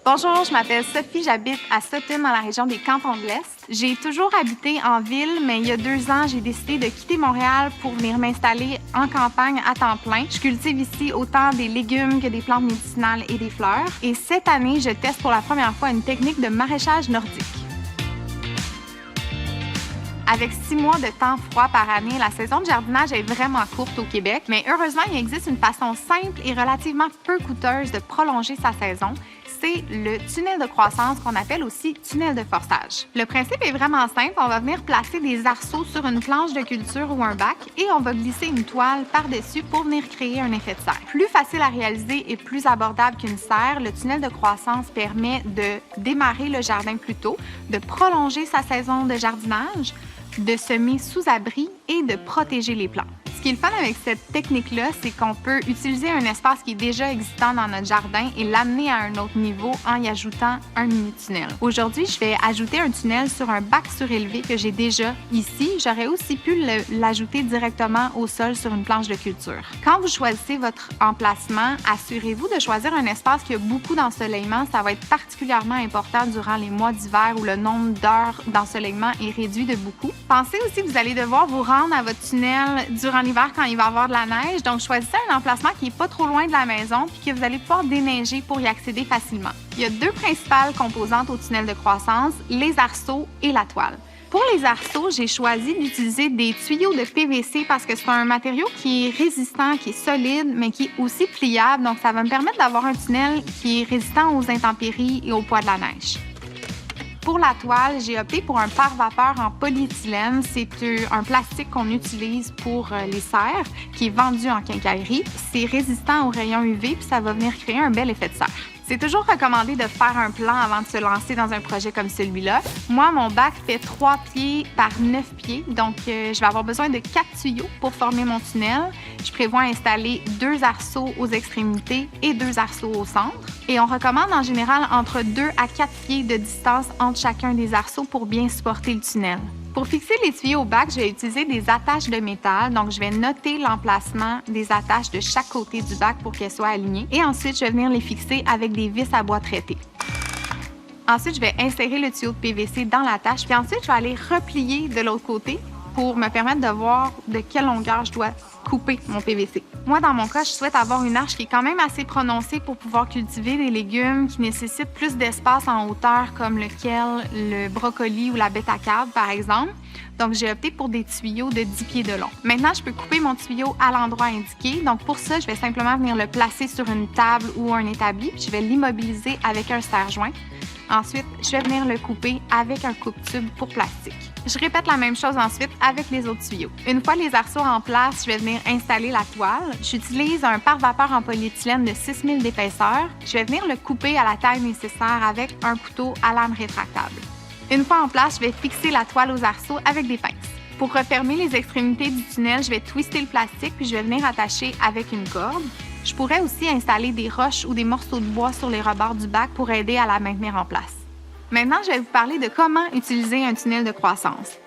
Bonjour, je m'appelle Sophie, j'habite à Sutton, dans la région des Cantons de l'Est. J'ai toujours habité en ville, mais il y a 2 ans, j'ai décidé de quitter Montréal pour venir m'installer en campagne à temps plein. Je cultive ici autant des légumes que des plantes médicinales et des fleurs. Et cette année, je teste pour la première fois une technique de maraîchage nordique. Avec 6 mois de temps froid par année, la saison de jardinage est vraiment courte au Québec, mais heureusement, il existe une façon simple et relativement peu coûteuse de prolonger sa saison. C'est le tunnel de croissance qu'on appelle aussi tunnel de forçage. Le principe est vraiment simple. On va venir placer des arceaux sur une planche de culture ou un bac et on va glisser une toile par-dessus pour venir créer un effet de serre. Plus facile à réaliser et plus abordable qu'une serre, le tunnel de croissance permet de démarrer le jardin plus tôt, de prolonger sa saison de jardinage, de semer sous abri et de protéger les plantes. Ce qui est le fun avec cette technique-là, c'est qu'on peut utiliser un espace qui est déjà existant dans notre jardin et l'amener à un autre niveau en y ajoutant un mini-tunnel. Aujourd'hui, je vais ajouter un tunnel sur un bac surélevé que j'ai déjà ici. J'aurais aussi pu l'ajouter directement au sol sur une planche de culture. Quand vous choisissez votre emplacement, assurez-vous de choisir un espace qui a beaucoup d'ensoleillement. Ça va être particulièrement important durant les mois d'hiver où le nombre d'heures d'ensoleillement est réduit de beaucoup. Pensez aussi que vous allez devoir vous rendre à votre tunnel durant l'hiver quand il va y avoir de la neige. Donc, choisissez un emplacement qui n'est pas trop loin de la maison puis que vous allez pouvoir déneiger pour y accéder facilement. Il y a 2 principales composantes au tunnel de croissance, les arceaux et la toile. Pour les arceaux, j'ai choisi d'utiliser des tuyaux de PVC parce que c'est un matériau qui est résistant, qui est solide, mais qui est aussi pliable. Donc, ça va me permettre d'avoir un tunnel qui est résistant aux intempéries et au poids de la neige. Pour la toile, j'ai opté pour un pare-vapeur en polyéthylène. C'est un plastique qu'on utilise pour les serres, qui est vendu en quincaillerie. C'est résistant aux rayons UV, puis ça va venir créer un bel effet de serre. C'est toujours recommandé de faire un plan avant de se lancer dans un projet comme celui-là. Moi, mon bac fait 3 pieds par 9 pieds, donc je vais avoir besoin de 4 tuyaux pour former mon tunnel. Je prévois installer 2 arceaux aux extrémités et 2 arceaux au centre. Et on recommande en général entre 2 à 4 pieds de distance entre chacun des arceaux pour bien supporter le tunnel. Pour fixer les tuyaux au bac, je vais utiliser des attaches de métal. Donc, je vais noter l'emplacement des attaches de chaque côté du bac pour qu'elles soient alignées. Et ensuite, je vais venir les fixer avec des vis à bois traité. Ensuite, je vais insérer le tuyau de PVC dans l'attache. Puis ensuite, je vais aller replier de l'autre côté pour me permettre de voir de quelle longueur je dois couper mon PVC. Moi, dans mon cas, je souhaite avoir une arche qui est quand même assez prononcée pour pouvoir cultiver des légumes qui nécessitent plus d'espace en hauteur, comme le kale, le brocoli ou la betacave, par exemple. Donc, j'ai opté pour des tuyaux de 10 pieds de long. Maintenant, je peux couper mon tuyau à l'endroit indiqué. Donc, pour ça, je vais simplement venir le placer sur une table ou un établi, puis je vais l'immobiliser avec un serre-joint. Ensuite, je vais venir le couper avec un coupe-tube pour plastique. Je répète la même chose ensuite avec les autres tuyaux. Une fois les arceaux en place, je vais venir installer la toile. J'utilise un pare-vapeur en polyéthylène de 6000 d'épaisseur. Je vais venir le couper à la taille nécessaire avec un couteau à lame rétractable. Une fois en place, je vais fixer la toile aux arceaux avec des pinces. Pour refermer les extrémités du tunnel, je vais twister le plastique puis je vais venir attacher avec une corde. Je pourrais aussi installer des roches ou des morceaux de bois sur les rebords du bac pour aider à la maintenir en place. Maintenant, je vais vous parler de comment utiliser un tunnel de croissance.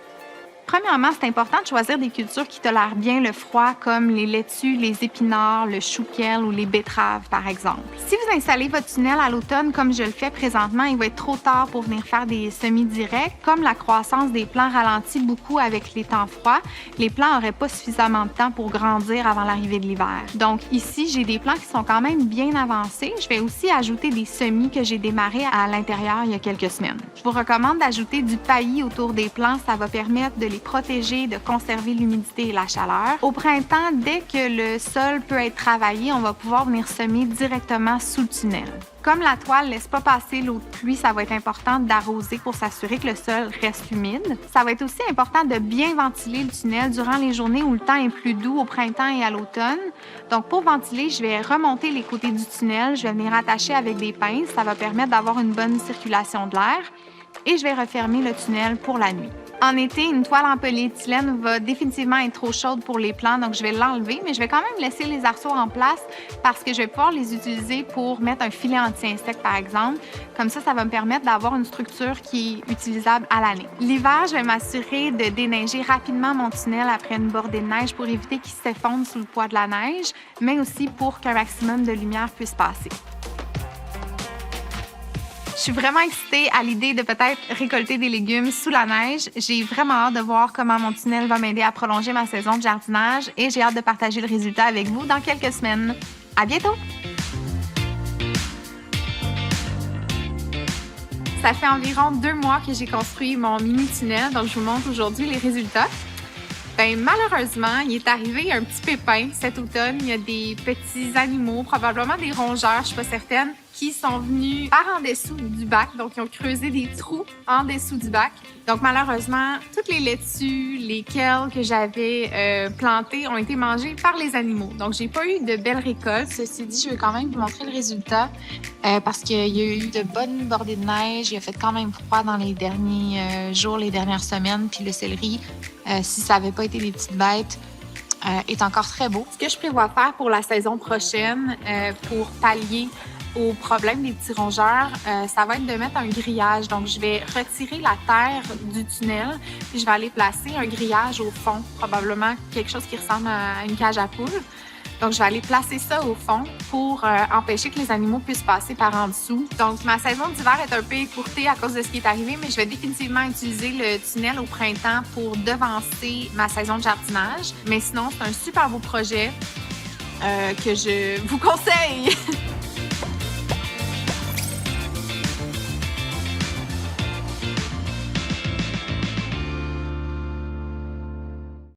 Premièrement, c'est important de choisir des cultures qui tolèrent bien le froid, comme les laitues, les épinards, le chou-kale ou les betteraves, par exemple. Si vous installez votre tunnel à l'automne, comme je le fais présentement, il va être trop tard pour venir faire des semis directs. Comme la croissance des plants ralentit beaucoup avec les temps froids, les plants n'auraient pas suffisamment de temps pour grandir avant l'arrivée de l'hiver. Donc ici, j'ai des plants qui sont quand même bien avancés. Je vais aussi ajouter des semis que j'ai démarrés à l'intérieur il y a quelques semaines. Je vous recommande d'ajouter du paillis autour des plants. Ça va permettre de les protéger, de conserver l'humidité et la chaleur. Au printemps, dès que le sol peut être travaillé, on va pouvoir venir semer directement sous le tunnel. Comme la toile ne laisse pas passer l'eau de pluie, ça va être important d'arroser pour s'assurer que le sol reste humide. Ça va être aussi important de bien ventiler le tunnel durant les journées où le temps est plus doux au printemps et à l'automne. Donc, pour ventiler, je vais remonter les côtés du tunnel. Je vais venir attacher avec des pinces. Ça va permettre d'avoir une bonne circulation de l'air. Et je vais refermer le tunnel pour la nuit. En été, une toile en polyéthylène va définitivement être trop chaude pour les plants, donc je vais l'enlever, mais je vais quand même laisser les arceaux en place parce que je vais pouvoir les utiliser pour mettre un filet anti-insectes, par exemple. Comme ça va me permettre d'avoir une structure qui est utilisable à l'année. L'hiver, je vais m'assurer de déneiger rapidement mon tunnel après une bordée de neige pour éviter qu'il s'effondre sous le poids de la neige, mais aussi pour qu'un maximum de lumière puisse passer. suis vraiment excitée à l'idée de peut-être récolter des légumes sous la neige. J'ai vraiment hâte de voir comment mon tunnel va m'aider à prolonger ma saison de jardinage et j'ai hâte de partager le résultat avec vous dans quelques semaines. À bientôt! Ça fait environ 2 mois que j'ai construit mon mini-tunnel, donc je vous montre aujourd'hui les résultats. Malheureusement, il est arrivé un petit pépin cet automne. Il y a des petits animaux, probablement des rongeurs, je ne suis pas certaine, qui sont venus par en dessous du bac. Donc, ils ont creusé des trous en dessous du bac. Donc, malheureusement, toutes les laitues, les kales que j'avais plantées ont été mangées par les animaux. Donc, j'ai pas eu de belles récoltes. Ceci dit, je vais quand même vous montrer le résultat parce qu'il y a eu de bonnes bordées de neige. Il a fait quand même froid dans les derniers jours, les dernières semaines. Puis le céleri, si ça n'avait pas été des petites bêtes, est encore très beau. Ce que je prévois faire pour la saison prochaine, pour pallier au problème des petits rongeurs, ça va être de mettre un grillage. Donc, je vais retirer la terre du tunnel puis je vais aller placer un grillage au fond, probablement quelque chose qui ressemble à une cage à poules. Donc, je vais aller placer ça au fond pour empêcher que les animaux puissent passer par en dessous. Donc, ma saison d'hiver est un peu écourtée à cause de ce qui est arrivé, mais je vais définitivement utiliser le tunnel au printemps pour devancer ma saison de jardinage. Mais sinon, c'est un super beau projet que je vous conseille!